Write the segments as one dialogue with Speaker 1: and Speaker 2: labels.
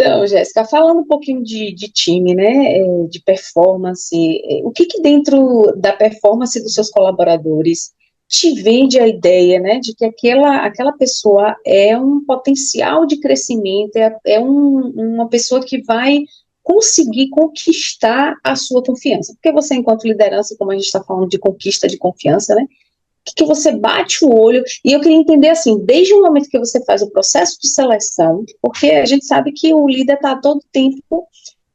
Speaker 1: Então, Jéssica, falando um pouquinho de time, né, de performance, o que que dentro da performance dos seus colaboradores te vende a ideia, né, de que aquela pessoa é um potencial de crescimento, uma pessoa que vai conseguir conquistar a sua confiança? Porque você, enquanto liderança, como a gente está falando de conquista de confiança, né, que você bate o olho, e eu queria entender assim, desde o momento que você faz o processo de seleção, porque a gente sabe que o líder está todo tempo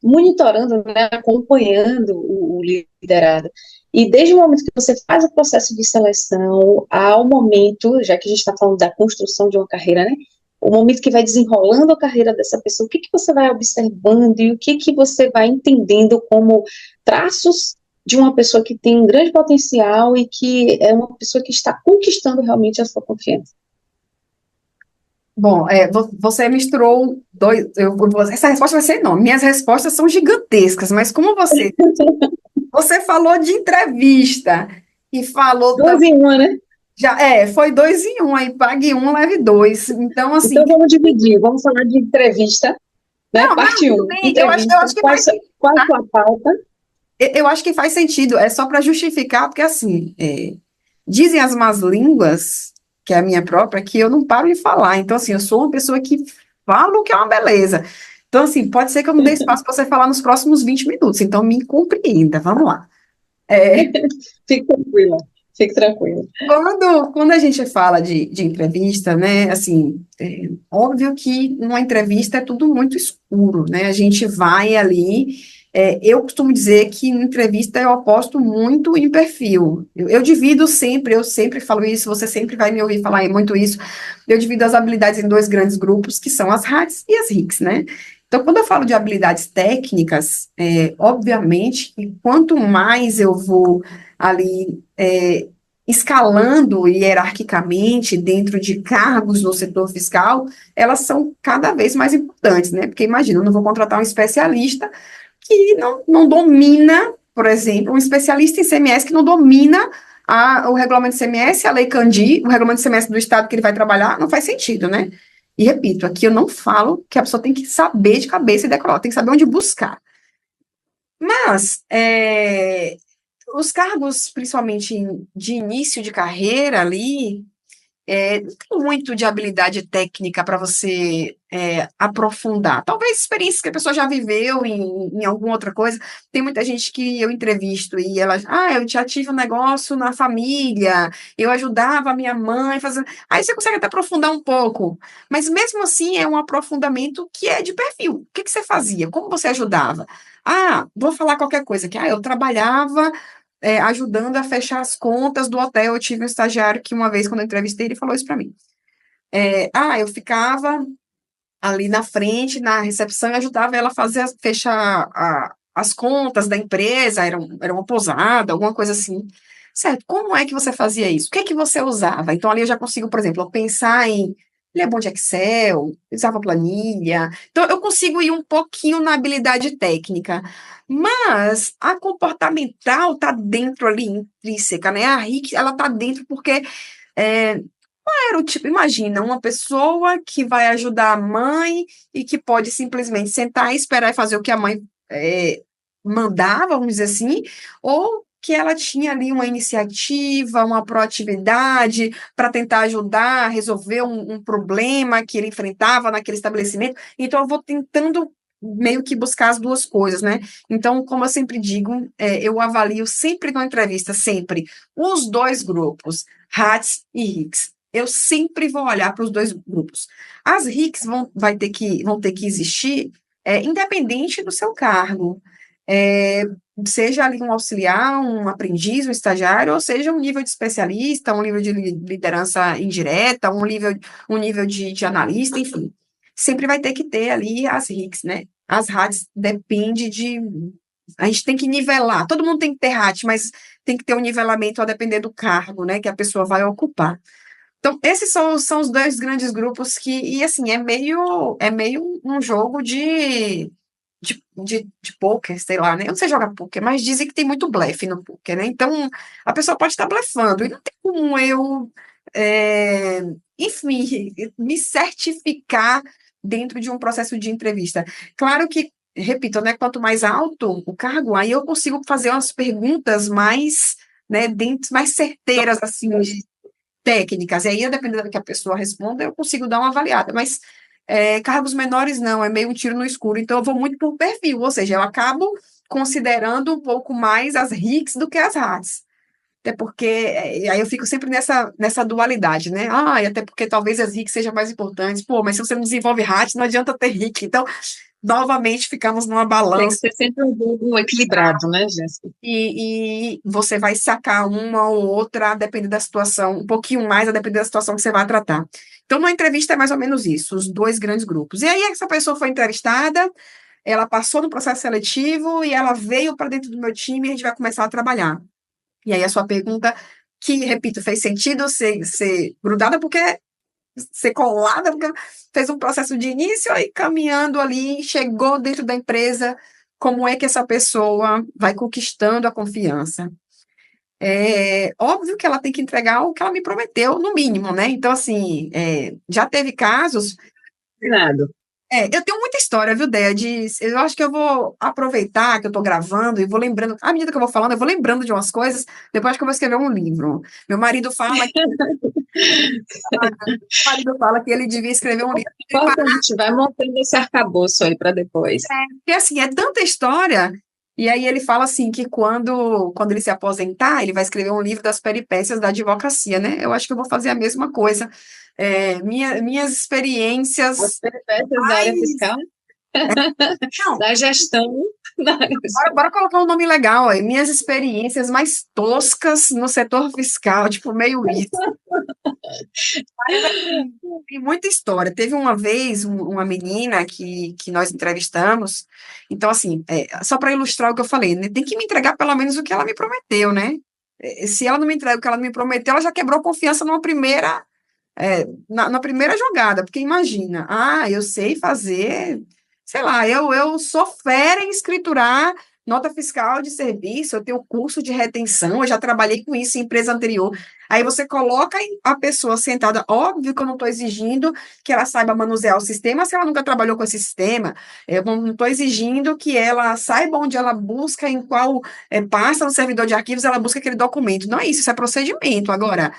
Speaker 1: monitorando, né, acompanhando o liderado, e desde o momento que você faz o processo de seleção, ao momento, já que a gente está falando da construção de uma carreira, né, o momento que vai desenrolando a carreira dessa pessoa, o que que você vai observando e o que que você vai entendendo como traços de uma pessoa que tem um grande potencial e que é uma pessoa que está conquistando realmente a sua confiança.
Speaker 2: Bom, você misturou dois. Essa resposta vai ser enorme. Minhas respostas são gigantescas, mas como você falou de entrevista e falou
Speaker 1: Duas em uma, né?
Speaker 2: já foi dois em um, aí pague um, leve dois. Então, assim,
Speaker 1: Então vamos dividir, vamos falar de entrevista, né?
Speaker 2: não,
Speaker 1: Parte
Speaker 2: tudo
Speaker 1: um,
Speaker 2: bem. Eu
Speaker 1: entrevista.
Speaker 2: acho que faz sentido,
Speaker 1: Qual a
Speaker 2: tá?
Speaker 1: sua pauta?
Speaker 2: Eu acho que faz sentido, é só para justificar, porque assim, dizem as más línguas, que é a minha própria, que eu não paro de falar. Então, assim, eu sou uma pessoa que falo que é uma beleza. Então, assim, pode ser que eu não dê espaço para você falar nos próximos 20 minutos. Então, me compreenda. Vamos lá. É,
Speaker 1: Fique tranquila, fique tranquila.
Speaker 2: quando a gente fala de entrevista, né, assim, óbvio que numa entrevista é tudo muito escuro, né, a gente vai ali, eu costumo dizer que em entrevista eu aposto muito em perfil, eu divido sempre, eu sempre falo isso, você sempre vai me ouvir falar muito isso, eu divido as habilidades em dois grandes grupos, que são as HATs e as RICs, né, então, quando eu falo de habilidades técnicas, obviamente, que quanto mais eu vou ali escalando hierarquicamente dentro de cargos no setor fiscal, elas são cada vez mais importantes, né? Porque imagina, eu não vou contratar um especialista que não domina, por exemplo, um especialista em CMS que não domina o regulamento de CMS, a lei Candir, o regulamento de CMS do estado que ele vai trabalhar, não faz sentido, né? E repito, aqui eu não falo que a pessoa tem que saber de cabeça e decorar, tem que saber onde buscar. Mas, os cargos, principalmente de início de carreira ali, não tem muito de habilidade técnica para você aprofundar. Talvez experiências que a pessoa já viveu em alguma outra coisa. Tem muita gente que eu entrevisto e ela, eu já tive um negócio na família, eu ajudava a minha mãe fazendo. Aí você consegue até aprofundar um pouco, mas mesmo assim é um aprofundamento que é de perfil. O que que você fazia? Como você ajudava? Vou falar qualquer coisa, que eu trabalhava ajudando a fechar as contas do hotel. Eu tive um estagiário que uma vez, quando eu entrevistei, ele falou isso para mim. Eu ficava ali na frente, na recepção, e ajudava ela a fechar as contas da empresa, era uma pousada, alguma coisa assim. Certo, como é que você fazia isso? O que é que você usava? Então, ali eu já consigo, por exemplo, pensar em. Ele é bom de Excel, usava planilha. Então, eu consigo ir um pouquinho na habilidade técnica. Mas a comportamental está dentro ali, intrínseca, né? A RIC, ela está dentro porque era o tipo, imagina, uma pessoa que vai ajudar a mãe e que pode simplesmente sentar e esperar e fazer o que a mãe mandava, vamos dizer assim, ou que ela tinha ali uma iniciativa, uma proatividade para tentar ajudar a resolver um problema que ele enfrentava naquele estabelecimento. Então, eu vou tentando meio que buscar as duas coisas, né? Então, como eu sempre digo, eu avalio sempre na entrevista, sempre, os dois grupos, RATs e RICs. Eu sempre vou olhar para os dois grupos. As RICs vão ter que existir, independente do seu cargo. É, seja ali um auxiliar, um aprendiz, um estagiário, ou seja um nível de especialista, um nível de liderança indireta, um nível de analista, enfim. Sempre vai ter que ter ali as RICs, né? As RATs depende de. A gente tem que nivelar. Todo mundo tem que ter RAT, mas tem que ter um nivelamento a depender do cargo, né, que a pessoa vai ocupar. Então, esses são os dois grandes grupos e assim, é meio um jogo de pôquer, sei lá, né? Eu não sei jogar pôquer, mas dizem que tem muito blefe no pôquer, né? Então, a pessoa pode estar blefando, e não tem como eu, enfim, me certificar dentro de um processo de entrevista? Claro que, repito, né, quanto mais alto o cargo, aí eu consigo fazer umas perguntas mais, né, mais certeiras, assim, técnicas, e aí, dependendo do que a pessoa responda, eu consigo dar uma avaliada, mas cargos menores não, é meio um tiro no escuro, então eu vou muito por perfil, ou seja, eu acabo considerando um pouco mais as RICs do que as RATs, até porque, aí eu fico sempre nessa dualidade, né, e até porque talvez as RICs sejam mais importantes, pô, mas se você não desenvolve RAT, não adianta ter RIC, então, novamente, ficamos numa
Speaker 1: Tem que
Speaker 2: balança,
Speaker 1: ser sempre um jogo equilibrado, né, Jéssica?
Speaker 2: e você vai sacar uma ou outra, a depender da situação, um pouquinho mais, a depender da situação que você vai tratar. Então, uma entrevista é mais ou menos isso, os dois grandes grupos. E aí, essa pessoa foi entrevistada, ela passou no processo seletivo e ela veio para dentro do meu time e a gente vai começar a trabalhar. E aí, a sua pergunta, que, repito, fez sentido ser grudada, porque ser colada, porque fez um processo de início e caminhando ali, chegou dentro da empresa, como é que essa pessoa vai conquistando a confiança? É óbvio que ela tem que entregar o que ela me prometeu, no mínimo, né? Então, assim, já teve casos.
Speaker 1: Combinado.
Speaker 2: Eu tenho muita história, viu, Déia? Eu acho que eu vou aproveitar que eu tô gravando e vou lembrando, à medida que eu vou falando, eu vou lembrando de umas coisas, depois acho que eu vou escrever um livro. Meu marido fala que, ele devia escrever um livro.
Speaker 1: Importante, vai montando esse arcabouço aí para depois.
Speaker 2: Porque, assim, é tanta história. E aí ele fala, assim, que quando ele se aposentar, ele vai escrever um livro das peripécias da advocacia, né? Eu acho que eu vou fazer a mesma coisa. Minhas
Speaker 1: As
Speaker 2: experiências
Speaker 1: peripécias da área
Speaker 2: mais...
Speaker 1: fiscal,
Speaker 2: Não,
Speaker 1: da gestão da área fiscal.
Speaker 2: bora colocar um nome legal aí. Minhas experiências mais toscas no setor fiscal, tipo, meio isso. Mas, assim, tem muita história. Teve uma vez uma menina que nós entrevistamos. Então, assim, só para ilustrar o que eu falei, né, tem que me entregar pelo menos o que ela me prometeu, né? Se ela não me entrega o que ela me prometeu, ela já quebrou confiança na primeira jogada, porque imagina, eu sei fazer, sei lá, eu sou fera em escriturar nota fiscal de serviço, eu tenho curso de retenção, eu já trabalhei com isso em empresa anterior. Aí você coloca a pessoa sentada, óbvio que eu não estou exigindo que ela saiba manusear o sistema se ela nunca trabalhou com esse sistema, eu não estou exigindo que ela saiba onde ela busca, em qual pasta no servidor de arquivos ela busca aquele documento, não é isso, isso é procedimento. Agora,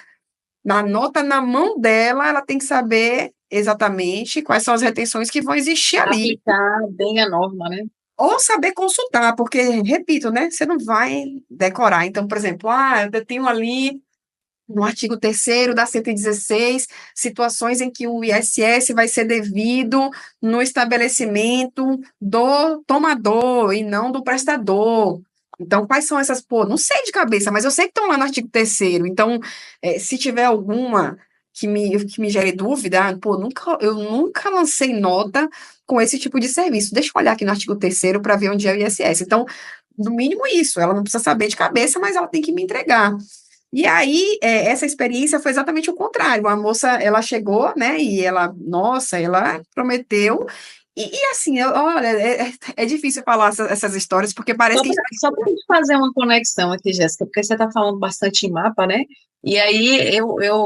Speaker 2: na nota na mão dela, ela tem que saber exatamente quais são as retenções que vão existir ali.
Speaker 1: Aplicar bem a norma, né?
Speaker 2: Ou saber consultar, porque, repito, né, você não vai decorar. Então, por exemplo, eu tenho ali no artigo 3º da 116, situações em que o ISS vai ser devido no estabelecimento do tomador e não do prestador. Então, quais são essas? Pô, não sei de cabeça, mas eu sei que estão lá no artigo 3º. Então, se tiver alguma que me gere dúvida, pô, eu nunca lancei nota com esse tipo de serviço. Deixa eu olhar aqui no artigo 3º para ver onde é o ISS. Então, no mínimo isso, ela não precisa saber de cabeça, mas ela tem que me entregar. E aí, essa experiência foi exatamente o contrário. A moça, ela chegou, né, e ela prometeu. E assim, olha, é difícil falar essas histórias, porque parece que a gente
Speaker 1: Só para a gente fazer uma conexão aqui, Jéssica, porque você está falando bastante em mapa, né? E aí,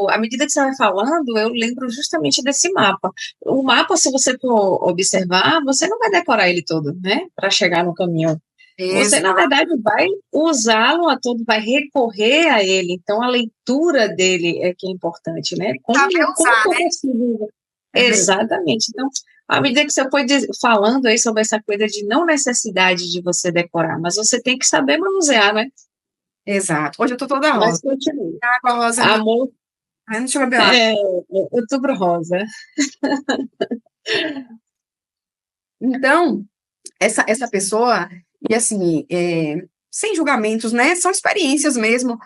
Speaker 1: à medida que você vai falando, eu lembro justamente desse mapa. O mapa, se você for observar, você não vai decorar ele todo, né? Para chegar no caminho. Você, na verdade, vai usá-lo a todo, vai recorrer a ele. Então, a leitura dele é que é importante, né? Como
Speaker 2: saber usar,
Speaker 1: que eu
Speaker 2: né?
Speaker 1: consigo? Exatamente. Então, à medida que você foi falando aí sobre essa coisa de não necessidade de você decorar, mas você tem que saber manusear, né?
Speaker 2: Exato. Hoje eu tô toda
Speaker 1: Mas
Speaker 2: rosa.
Speaker 1: continue.
Speaker 2: Água rosa,
Speaker 1: Amor,
Speaker 2: deixa eu beber água.
Speaker 1: outubro rosa.
Speaker 2: Então, essa pessoa, e assim, sem julgamentos, né? São experiências mesmo,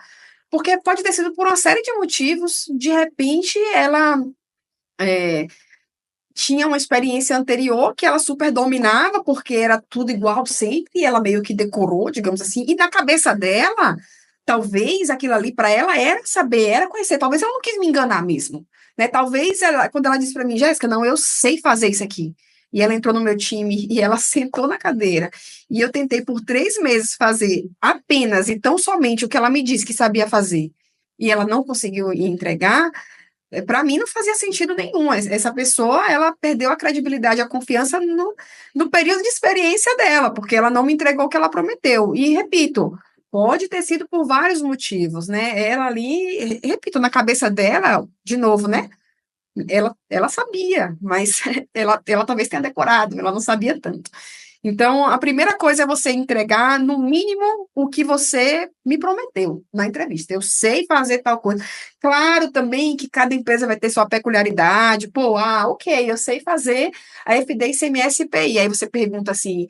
Speaker 2: porque pode ter sido por uma série de motivos, de repente ela tinha uma experiência anterior que ela super dominava, porque era tudo igual sempre, e ela meio que decorou, digamos assim, e na cabeça dela, talvez aquilo ali para ela era saber, era conhecer, talvez ela não quis me enganar mesmo, né? Talvez quando ela disse para mim, Jéssica, não, eu sei fazer isso aqui. E ela entrou no meu time e ela sentou na cadeira. E eu tentei por 3 meses fazer apenas e tão somente o que ela me disse que sabia fazer. E ela não conseguiu entregar. para mim não fazia sentido nenhum. Essa pessoa, ela perdeu a credibilidade, a confiança no período de experiência dela, porque ela não me entregou o que ela prometeu. E repito, pode ter sido por vários motivos, né? Ela ali, repito, na cabeça dela, de novo, né? Ela sabia, mas ela talvez tenha decorado, ela não sabia tanto. Então, a primeira coisa é você entregar, no mínimo, o que você me prometeu na entrevista. Eu sei fazer tal coisa. Claro também que cada empresa vai ter sua peculiaridade. Pô, ok, eu sei fazer a FD, ICMS e IPI. Aí você pergunta assim,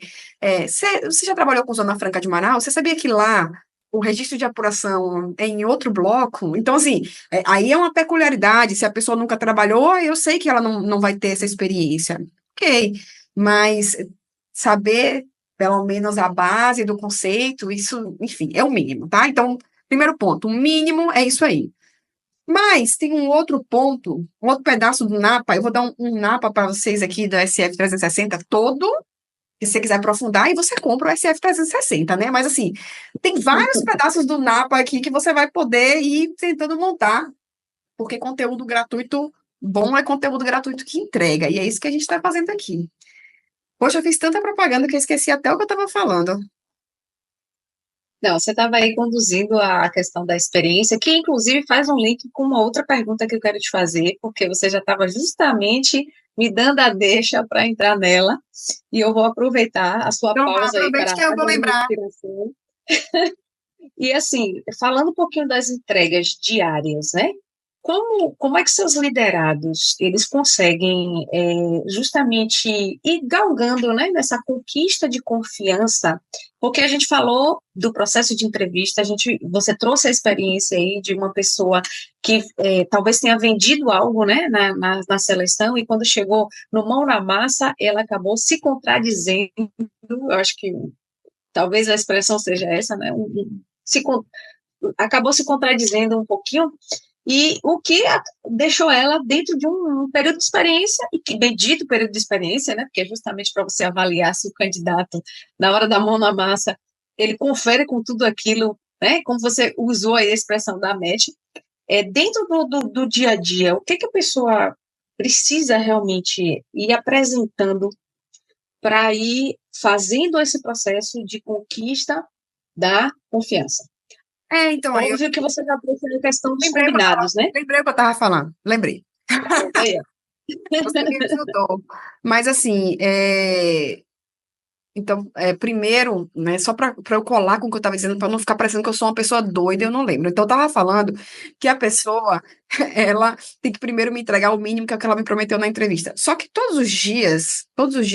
Speaker 2: você já trabalhou com Zona Franca de Manaus? Você sabia que lá o registro de apuração é em outro bloco? Então, assim, aí é uma peculiaridade. Se a pessoa nunca trabalhou, eu sei que ela não vai ter essa experiência. Ok, mas saber pelo menos a base do conceito, isso, enfim, é o mínimo, tá? Então, primeiro ponto, o mínimo é isso aí. Mas tem um outro ponto, um outro pedaço do NAPA, eu vou dar um NAPA para vocês aqui do SF 360 todo, se você quiser aprofundar, e você compra o SF 360, né? Mas assim, tem vários pedaços do NAPA aqui que você vai poder ir tentando montar, porque conteúdo gratuito bom é conteúdo gratuito que entrega, e é isso que a gente está fazendo aqui. Poxa, eu fiz tanta propaganda que eu esqueci até o que eu estava falando.
Speaker 1: Não, você estava aí conduzindo a questão da experiência, que inclusive faz um link com uma outra pergunta que eu quero te fazer, porque você já estava justamente me dando a deixa para entrar nela, e eu vou aproveitar a sua
Speaker 2: Então,
Speaker 1: pausa aí
Speaker 2: aproveite
Speaker 1: para
Speaker 2: que eu vou
Speaker 1: fazer uma
Speaker 2: lembrar.
Speaker 1: respiração. E assim, falando um pouquinho das entregas diárias, né? Como é que seus liderados, eles conseguem justamente ir galgando, né, nessa conquista de confiança? Porque a gente falou do processo de entrevista, você trouxe a experiência aí de uma pessoa que talvez tenha vendido algo, né, na seleção, e quando chegou no mão na massa, ela acabou se contradizendo. Eu acho que talvez a expressão seja essa, né? Acabou se contradizendo um pouquinho, e o que deixou ela dentro de um período de experiência, e que bendito período de experiência, né? Porque é justamente para você avaliar se o candidato, na hora da mão na massa, ele confere com tudo aquilo, né? Como você usou aí a expressão da MET, dentro do dia a dia, o que a pessoa precisa realmente ir apresentando para ir fazendo esse processo de conquista da confiança.
Speaker 2: Então, aí eu
Speaker 1: Óbvio que você já trouxe a questão dos
Speaker 2: lembrei o que eu estava
Speaker 1: combinados, né?
Speaker 2: lembrei o que eu estava falando. Lembrei.
Speaker 1: Aí, ó.
Speaker 2: Você me ajudou. Mas, assim, então, primeiro, né, só para eu colar com o que eu estava dizendo, para não ficar parecendo que eu sou uma pessoa doida, eu não lembro. Então, eu estava falando que a pessoa, ela tem que primeiro me entregar o mínimo que é o que ela me prometeu na entrevista. Só que todos os dias,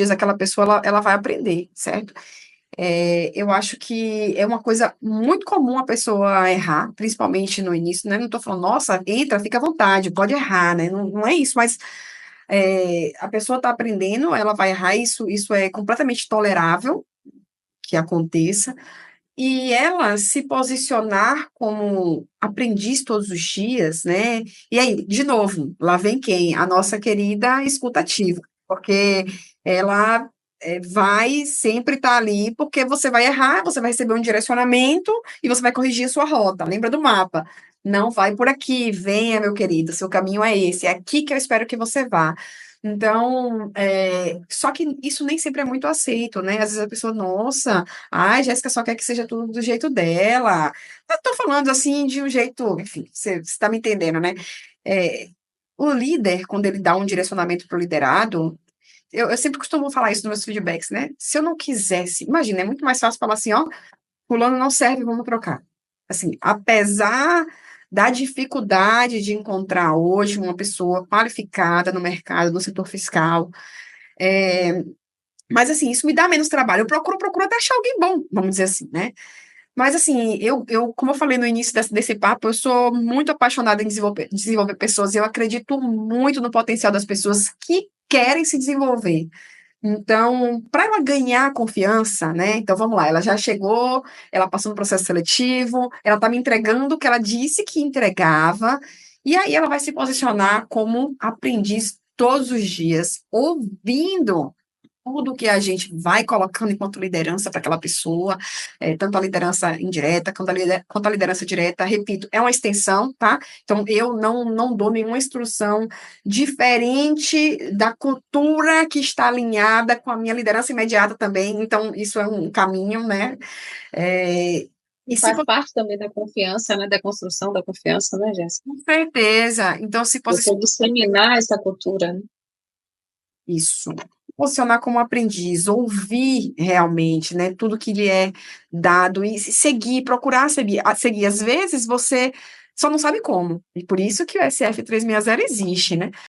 Speaker 2: aquela pessoa, ela vai aprender, certo? Eu acho que é uma coisa muito comum a pessoa errar, principalmente no início, né? Não estou falando, nossa, entra, fica à vontade, pode errar, né? Não é isso, mas a pessoa está aprendendo, ela vai errar, isso é completamente tolerável que aconteça, e ela se posicionar como aprendiz todos os dias, né? E aí, de novo, lá vem quem? A nossa querida escutativa, porque ela vai sempre estar ali, porque você vai errar, você vai receber um direcionamento e você vai corrigir a sua rota. Lembra do mapa? Não vai por aqui, venha, meu querido, seu caminho é esse, é aqui que eu espero que você vá. Então, só que isso nem sempre é muito aceito, né? Às vezes a pessoa, nossa, ai, Jéssica só quer que seja tudo do jeito dela. Eu tô falando assim de um jeito, enfim, você está me entendendo, né? É, o líder, quando ele dá um direcionamento para o liderado, eu sempre costumo falar isso nos meus feedbacks, né? Se eu não quisesse, imagina, é muito mais fácil falar assim, ó, fulano não serve, vamos trocar. Assim, apesar da dificuldade de encontrar hoje uma pessoa qualificada no mercado, no setor fiscal, é, mas assim, isso me dá menos trabalho. Eu procuro até achar alguém bom, vamos dizer assim, né? Mas assim, como eu falei no início desse papo, eu sou muito apaixonada em desenvolver pessoas, e eu acredito muito no potencial das pessoas que querem se desenvolver. Então, para ela ganhar confiança, né? Então vamos lá, ela já chegou, ela passou no processo seletivo, ela está me entregando o que ela disse que entregava, e aí ela vai se posicionar como aprendiz todos os dias, ouvindo tudo que a gente vai colocando enquanto liderança para aquela pessoa, tanto a liderança indireta quanto a liderança direta, repito, é uma extensão, tá? Então, eu não dou nenhuma instrução diferente da cultura que está alinhada com a minha liderança imediata também, então, isso é um caminho, né? É,
Speaker 1: E
Speaker 2: e se
Speaker 1: faz parte também da confiança, né, da construção da confiança, né, Jéssica?
Speaker 2: com certeza, então, se
Speaker 1: Você
Speaker 2: posiciona
Speaker 1: disseminar essa cultura, né?
Speaker 2: isso, posicionar como aprendiz, ouvir realmente, né, tudo que lhe é dado e seguir, procurar seguir. Às vezes você só não sabe como, e por isso que o SF 360 existe, né?